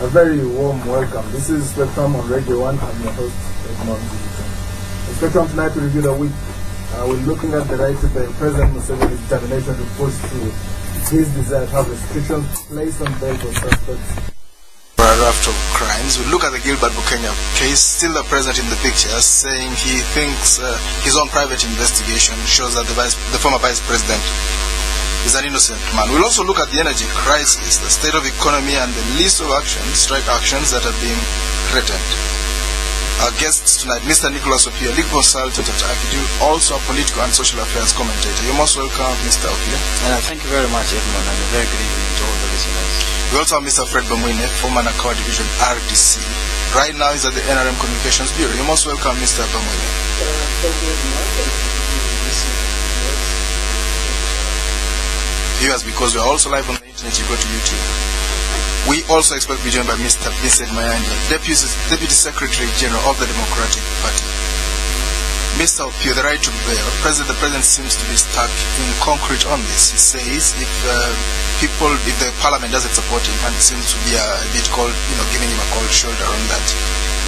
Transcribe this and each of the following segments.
A very warm welcome. This is Spectrum on Radio 1. I'm your host, Edmond Vincent. In Spectrum tonight we review the week. We're looking at the right of the President Museveni's determination to push through his desire to have restrictions placed on bail for suspects. For a raft of crimes. We look at the Gilbert Bukenya case, still the president in the picture, saying he thinks his own private investigation shows that the former vice president is an innocent man. We'll also look at the energy crisis, the state of economy, and the list of strike actions that are being threatened. Our guests tonight, Mr. Nicholas Opiyo, legal consultant at AKIJUL, also a political and social affairs commentator. You're most welcome, Mr. Opiyo. Thank you very much, Edmond, and a very good evening to all the listeners. We also have Mr. Bamwine, former Nakawa division RDC. Right now he's at the NRM Communications Bureau. You're most welcome, Mr. Bamwine. Thank you very much. Viewers, because we are also live on the internet, you go to YouTube. We also expect to be joined by Mr. Vincent Mayanja, Deputy Secretary General of the Democratic Party. Mr. Opiyo, the right to bail, the president seems to be stuck in concrete on this. He says if the parliament doesn't support him, and seems to be a bit cold, giving him a cold shoulder on that,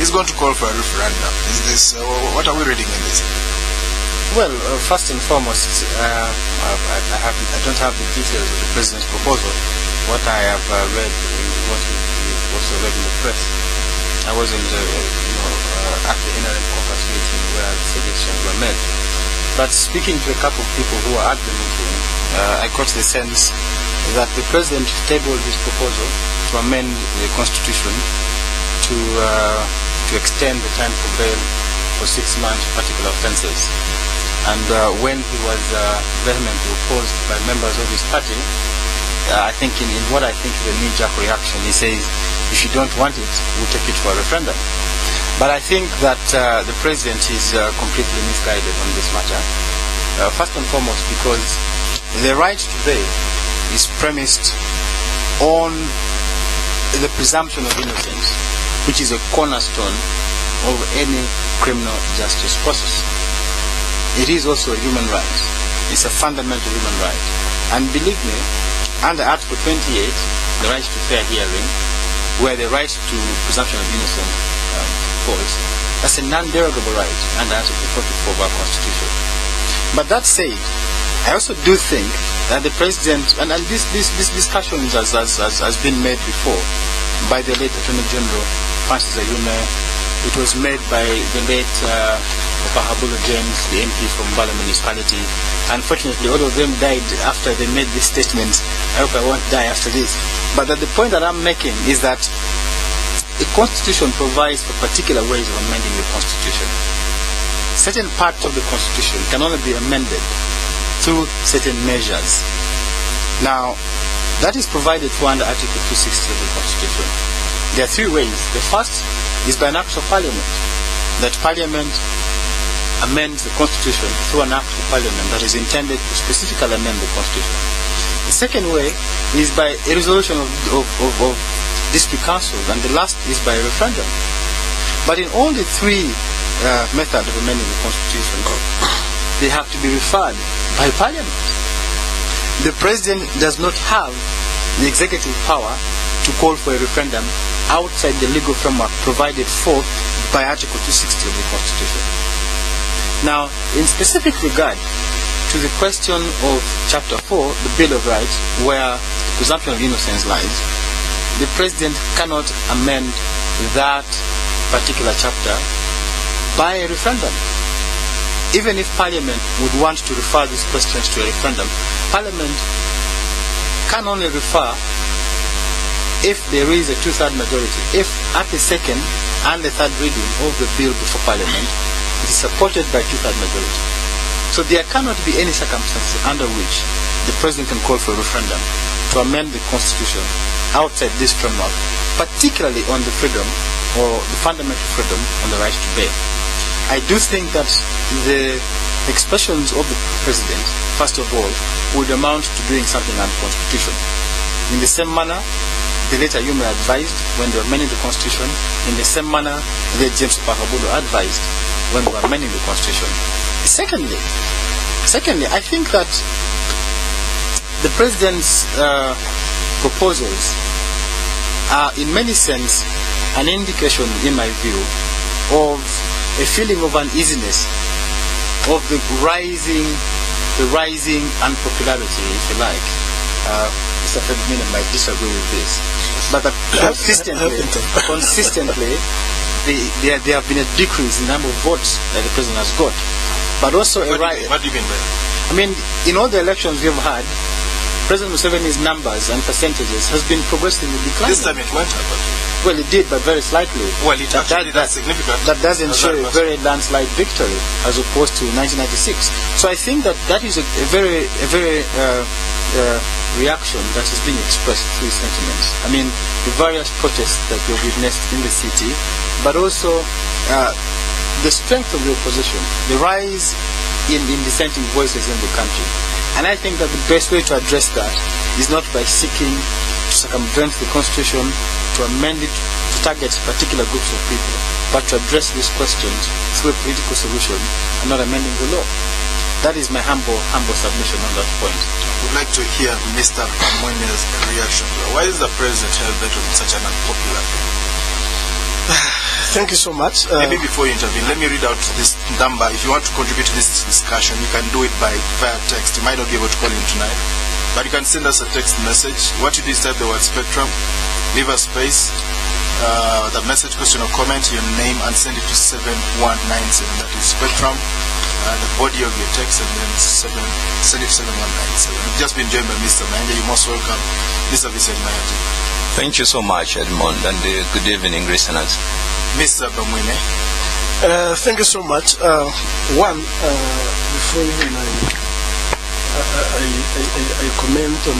he's going to call for a referendum. Is this, what are we reading in this? Well, first and foremost, I don't have the details of the president's proposal. What I have read is what we also read in the press. I wasn't, at the NRM caucus meeting where the suggestions were made. But speaking to a couple of people who were at the meeting, I got the sense that the president tabled his proposal to amend the constitution to extend the time for bail for 6 months for particular offences. And when he was vehemently opposed by members of his party, I think in what I think is a knee-jerk reaction, he says, if you don't want it, we'll take it for a referendum. But I think that the president is completely misguided on this matter. First and foremost, because the right to bail is premised on the presumption of innocence, which is a cornerstone of any criminal justice process. It is also a human right. It's a fundamental human right. And believe me, under Article 28, the right to fair hearing, where the right to presumption of innocence falls, that's a non-derogable right under Article 44 of our Constitution. But that said, I also do think that the president, and this discussion has been made before by the late Attorney General Francis Ayume. It was made by the late Opiyo James, the MP from Bala Municipality. Unfortunately, all of them died after they made this statement. I hope I won't die after this. But the point that I'm making is that the Constitution provides for particular ways of amending the Constitution. Certain parts of the Constitution can only be amended through certain measures. Now, that is provided for under Article 260 of the Constitution. There are 3 ways. The first is by an act of Parliament, that Parliament amends the Constitution through an act of Parliament that is intended to specifically amend the Constitution. The second way is by a resolution of district councils, and the last is by a referendum. But in all the 3 methods of amending the Constitution, they have to be referred by Parliament. The President does not have the executive power to call for a referendum outside the legal framework provided for by Article 260 of the Constitution. Now, in specific regard to the question of Chapter 4, the Bill of Rights, where the presumption of innocence lies, the President cannot amend that particular chapter by a referendum. Even if Parliament would want to refer these questions to a referendum, Parliament can only refer if there is a 2/3 majority. If at the second and the third reading of the bill before Parliament, it is supported by 2/3 majority. So there cannot be any circumstance under which the President can call for a referendum to amend the Constitution outside this framework, particularly on the freedom or the fundamental freedom on the right to bail. I do think that the expressions of the President, first of all, would amount to doing something unconstitutional. In the same manner, the late Ayume advised when they were amending the Constitution. In the same manner, the late James Opiyo advised when they were amending the Constitution. Secondly, I think that the President's proposals are in many sense an indication, in my view, of a feeling of uneasiness, of the rising unpopularity, if you like. Mr. Ferdinand might disagree with this, but consistently, there have been a decrease in the number of votes that the president has got, but also a rise. What do you mean by that? I mean, in all the elections we've had, President Museveni's numbers and percentages has been progressively declining. This time it went up. Well, it did, but very slightly. Well, it actually did significant. That doesn't show a very landslide victory as opposed to 1996. So I think that is a very reaction that is being expressed through sentiments. I mean, the various protests that we've witnessed in the city, but also the strength of the opposition, the rise in dissenting voices in the country. And I think that the best way to address that is not by seeking to circumvent the constitution, to amend it to target particular groups of people, but to address these questions through a political solution and not amending the law. That is my humble submission on that point. I would like to hear Mr. Bamwine's reaction. Why is the president held that on such an unpopular thing? Thank you so much. Maybe before you intervene, let me read out this number. If you want to contribute to this discussion, you can do it via text. You might not be able to call in tonight, but you can send us a text message. What you do is type the word Spectrum, leave a space, the message, question or comment, your name, and send it to 7197. That is Spectrum, the body of your text, and then send it to 7197. We've just been joined by Mr. Mayanja. You're most welcome, Mr. Vincent Mayanja. Thank you so much, Edmond, and good evening, listeners. Mr. Bamwine. Thank you so much. Before even I comment on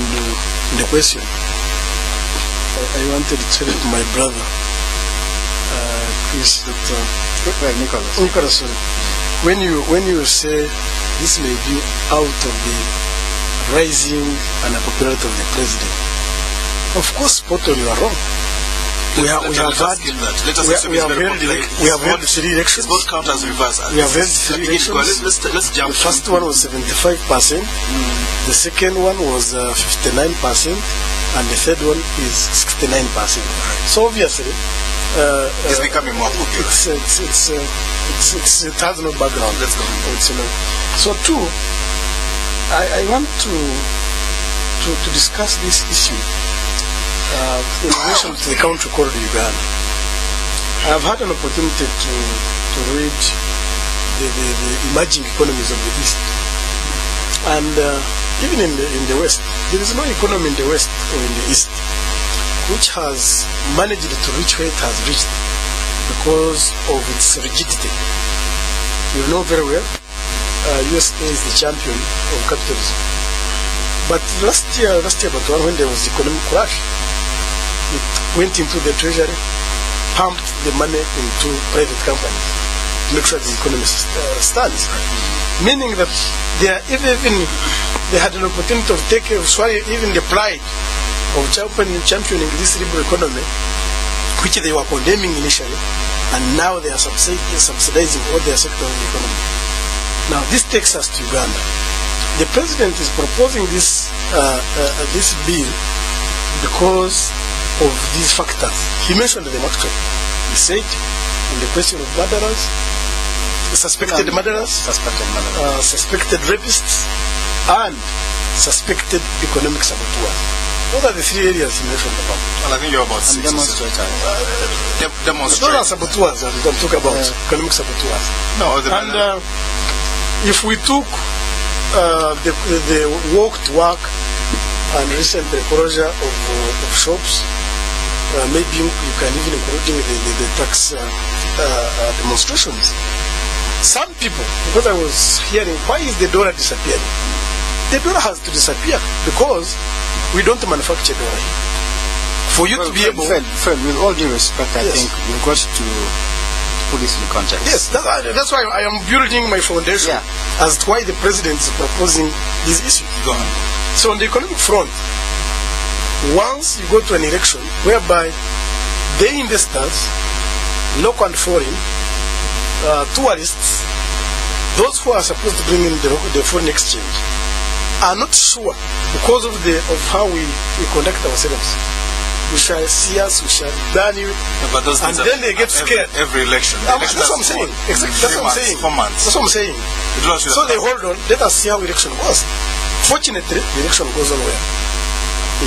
the question, I wanted to tell my brother, Chris, that Nicholas, sorry. When you say this may be out of the rising unpopularity of the president, of course, spot on, you are wrong. We have held 3 elections. Both count as reverse. We have held 3 elections. Let's jump. The first one was 75%. The second one was 59%, and the third one is 69%. So obviously, it's becoming more popular. It has no background. Let's go. So two, I want to discuss this issue. In relation to the country called Uganda. I have had an opportunity to read the emerging economies of the East. And even in the West, there is no economy in the West or in the East which has managed to reach where it has reached because of its rigidity. You know very well, USA is the champion of capitalism. But last year, when there was economic crash, it went into the treasury, pumped the money into private companies to make sure the economy stands. Meaning that they had an opportunity of taking even the pride of championing this liberal economy, which they were condemning initially, and now they are subsidizing all their sector of the economy. Now this takes us to Uganda. The president is proposing this bill because of these factors. He mentioned them actually. He said in the question of murderers, suspected murderers, suspected rapists, and suspected economic saboteurs. Those are the 3 areas he mentioned about. Well, I think you're about 6 demonstrators. Those are saboteurs. I'm talking about economic saboteurs. No, and if we took the walk to work and recent closure of shops, maybe you can even include the tax demonstrations. Some people, because I was hearing, why is the dollar disappearing? The dollar has to disappear because we don't manufacture dollar here. For you to be able... Fred, with all due respect, I think we've got to put this in context. Yes, that's why I am building my foundation as to why the president is proposing this issue. Go on. So on the economic front, once you go to an election whereby the investors, local and foreign, tourists, those who are supposed to bring in the foreign exchange, are not sure because of how we conduct ourselves. we shall see us, we shall ban you. But those And things then they get scared. Every election. That's what I'm saying. Exactly. That's what I'm saying. 4 months. That's what I'm saying. So they hold on. Let us see how election goes. Fortunately, the election goes on well.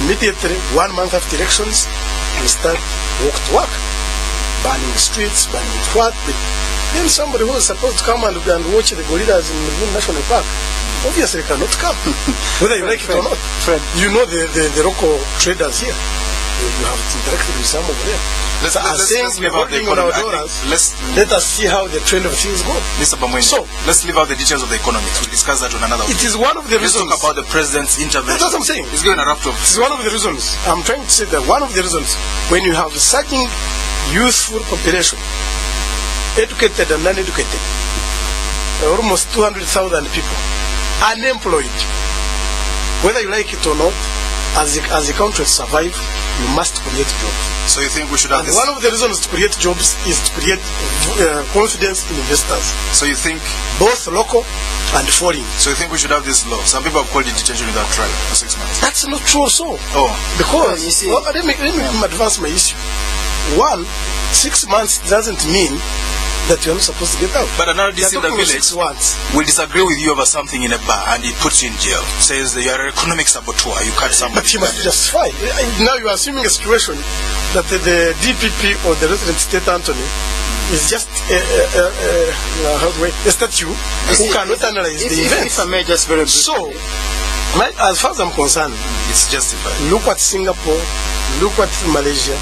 Immediately, 1 month after elections, we start walk to work, banning the streets, banning what. Then somebody who is supposed to come and watch the gorillas in the National Park, obviously cannot come, whether you like it or not. Fred. You know the local traders here. You have interacted with some of them. Let's leave out the on our economy. dollars. Let us see how the trend of things go. Mr. Bamwine, So, let's leave out the details of the economics. We'll discuss that on another it is one of the Let's reasons. talk about the president's intervention. That's what I'm saying. He's going a raft of... This is one of the reasons. I'm trying to say that one of the reasons when you have a certain youthful population, educated and non-educated, almost 200,000 people, unemployed, whether you like it or not, as a country to survive, you must create jobs. So you think we should have And this... one of the reasons to create jobs is to create confidence in investors, So you think... both local and foreign. So you think we should have this law? Some people have called it detention without trial for 6 months. That's not true also. Oh. Because, you see- let me advance my issue. 1, 6 months doesn't mean that you're not supposed to get out. But another DC in the village 6 months. will disagree with you over something in a bar and he puts you in jail. Says that you are an economic saboteur. You cut somebody. But he must justify. Now you are assuming a situation that the DPP or the resident state attorney is just a statue who cannot analyze the events. If I may just very briefly. So, as far as I'm concerned, It's justified. look at Singapore, look at Malaysia,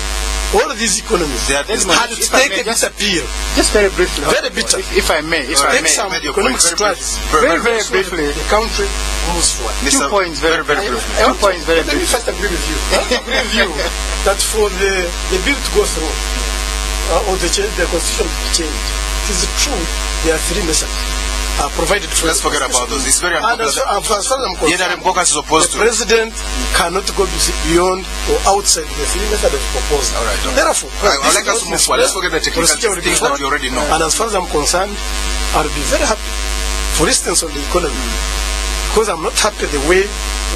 all of these economies They are Let's dismal. had to If I take may a just- bitter pill. just very briefly. Very bitter. If I may. Take some Made your economic point. strategies. Very briefly. The country moves forward. Two points very briefly. I 2 want to- points very Let me briefly. first agree with you. I want to agree with you that for the bill to go through, or the constitution to be changed, it is true there are 3 measures provided for. Let's forget about those. It's very And as unpopular. far as I'm The NRM concerned, caucus is opposed the to it. president cannot go beyond or outside the 3 methods of proposal. All right. Therefore, I like us to move forward. Let's forget the technical things that we already know. And as far as I'm concerned, I'll be very happy. For instance, on the economy, because I'm not happy the way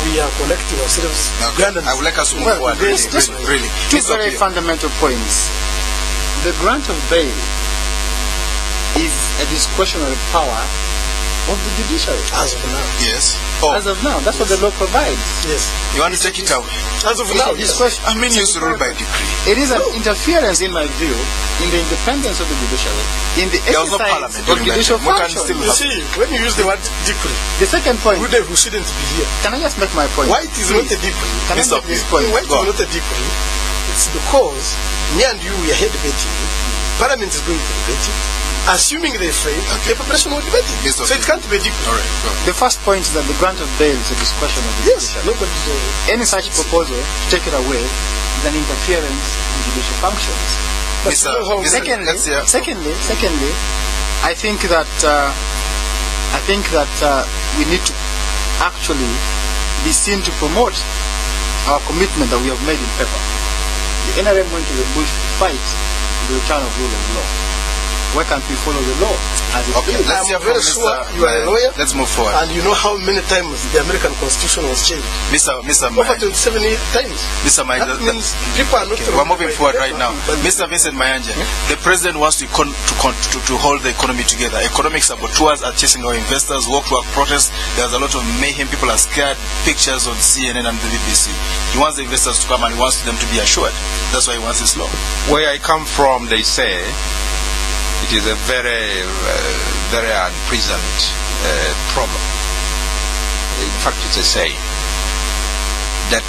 we are connecting ourselves. Okay. I would like us to move forward. Really. Two Mr. very Opiyo. fundamental points. The grant of bail is a discretionary power of the judiciary. As of now. Yes. Oh, As of now, that's what the law provides. Yes. you want to take it away? As of It's now, a yes. discretion. I mean, used to rule by decree. It is an interference, in my view, in the independence of the judiciary, in the There was no exercise parliament of during that judicial time. We can function. still You see, when you use the word decree, The second point, who shouldn't be here. can I just make my point? Why it is not a decree? Can I Mr. make this Opiyo. point? Why it is Go on. not a decree? It's because me and you we are here debating. Parliament is going to debate it. Assuming they fail, the population will debate it. Mr. So it can't be a decree. All right. Go. The first point is that the grant of bail is a discretion of the Yes, judiciary. nobody. Any such proposal to take it away is an interference in judicial functions. Secondly, I think that we need to actually be seen to promote our commitment that we have made in paper. The NRM went to the bush to fight the return of rule of law. Why can't we follow the law as it Okay, is? let's hear I'm from very Mr. sure you are a lawyer. Let's move forward. And you know how many times the American Constitution was changed? Mr. Over Mayanja. 27 times. Mr. That Mayanja. means people are not. Okay, we're moving forward right now. But Mr. Vincent Mayanja, the president wants to hold the economy together. Economic saboteurs are chasing our investors, walk-to-work protests. There's a lot of mayhem. People are scared. Pictures on CNN and the BBC. He wants the investors to come and he wants them to be assured. That's why he wants this law. Where I come from, they say it is a very, very unpleasant problem. In fact, it's a saying that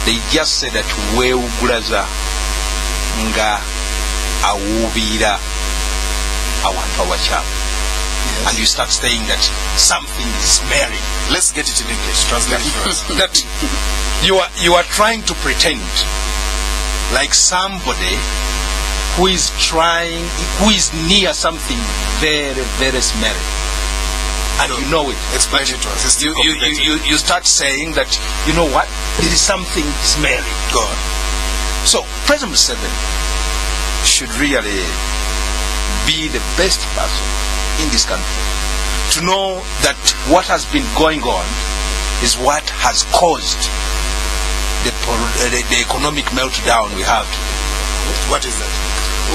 they just say that weugulaza nga awubira awantu awakyamu. And you start saying that something is smelling. Let's get it in English. Translate it for us. That you are trying to pretend like somebody who is near something very, very smelly, and you know it. Explain it to us. It's too complicated. You start saying that, you know what, there is something smelly. Go on. So President Museveni should really be the best person in this country to know that what has been going on is what has caused the the economic meltdown we have. What is that?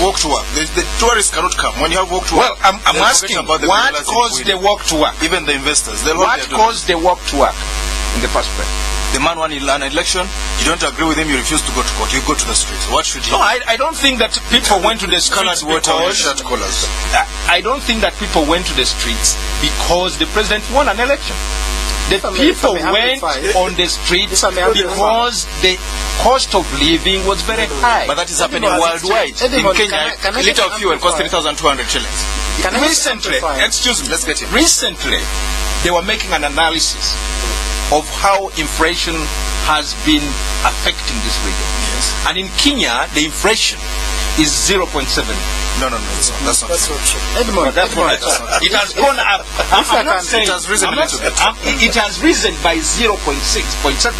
Walk to work. The tourists cannot come. When you have walk to work, Well, I'm asking, what caused the walk to work? Even the investors, they'll What caused the walk to work in the first place? The man won an election, you don't agree with him, you refuse to go to court, you go to the streets. What should he No, do? I don't think that people went to the streets because... shirt collars. I don't think that people went to the streets because the president won an election. The people went on the streets because the cost of living was very high. But that is happening worldwide. In Kenya, a liter of fuel costs 3,200 shillings. Recently, excuse me, Let's get it. recently, they were making an analysis of how inflation has been affecting this region. Yes. And in Kenya, the inflation is 0.7. No, that's not true. Edmond, That's what I thought. It has gone up. I'm not saying It has risen a little bit. It has risen by 0.6.7.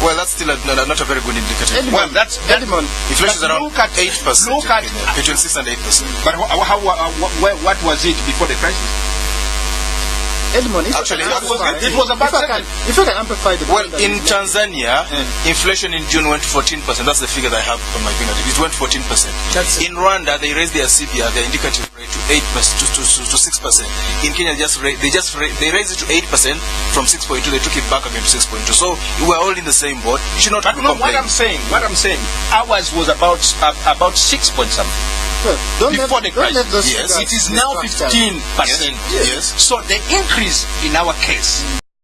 Well, that's still not a very good indicator. Well, that's Edmond, Inflation is around look at 8%. Look at in Kenya, between 6 and 8%. but what was it before the crisis? Edmond, Actually, it was about if you can amplify the Well, point that in you Tanzania, inflation in June went 14%. That's the figure that I have on my fingertip. It went 14%. In Rwanda, they raised their CPR, their indicative rate, to 8% to 6%. In Kenya, they raised it to 8% from 6.2. They took it back again to 6.2. So we're all in the same boat. You should not But no, complain. what I'm saying, ours was about 6 point something. Before the crisis, Yes. it is now 15%. Yes. So the increase in our case